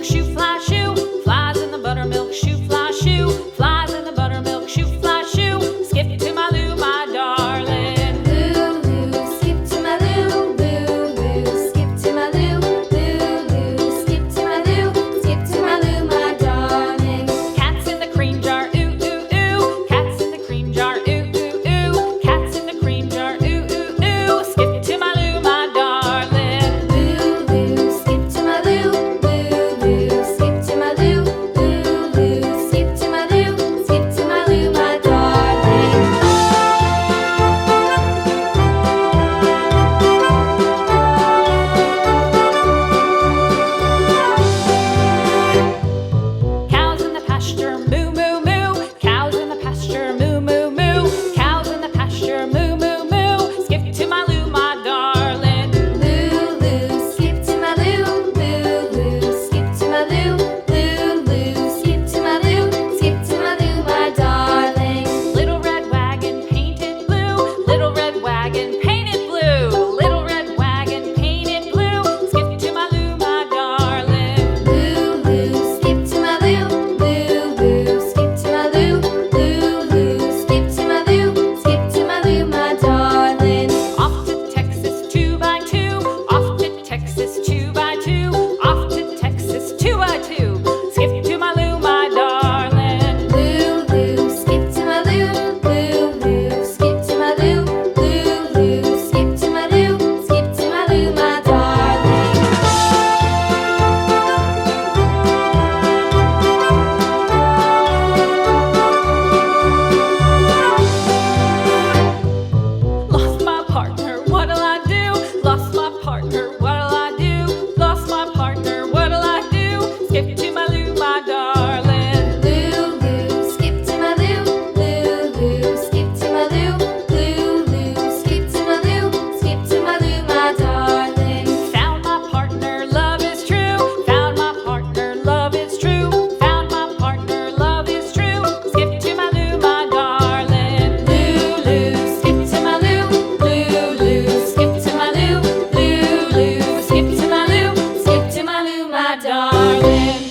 buttermilk shoe, fly shoe. Flies in the buttermilk shoe, fly shoe. Flies in the buttermilk shoe, fly shoe. Skip to my Lou, my darling. Lou, skip to my Lou, Lou, skip to my Lou, Lou, skip to my Lou, skip to my Lou, my darling. Cats in the cream jar, ooh, ooh, ooh. Cats in the cream jar, ooh, ooh, ooh. Cats in the cream jar, ooh, ooh, ooh. Skip to my Lou, my darling. Lou, skip to my Lou, Lou, skip to my Lou, Lou, skip to my Lou, skip to my Lou, my darling. Cows in the pasture, moo, moo, moo. Cows in the pasture, moo, moo, moo. Cows in the pasture, moo, moo, moo. Skip to my Lou, my darling. Lou, skip to my Lou, Lou, skip to my Lou, Lou, skip to my Lou, skip to my Lou, my darling. Little red wagon painted blue. Little red wagon painted blue. Little red wagon painted blue. Skip to my Lou, my darling. Lou, skip to my Lou, Lou, skip to my Lou, Lou, skip to my Lou, skip to my Lou, my darling. Off to Texas 2x2. Off to Texas 2x2. Off to Texas 2x2. Skip to my Lou, my darling. Lou, skip to my Lou, Lou, skip to my Lou, Lou, skip to my Lou, skip to my Lou, my darling. Lost my partner, what'll I do? Lost my partner, what'll I do? Lost my partner, what'll I do? Skip to my Lou, my darling. Lou, skip to my Lou, Lou, skip to my Lou, Lou, skip to my Lou, skip to my Lou, my darling. Found my partner, love is true. Found my partner, love is true. Found my partner, love is true. Skip to my Lou, my darling. Lou, skip to my Lou, Lou, skip to my Lou, Lou, skip to my Lou, skip to my Lou, my darling.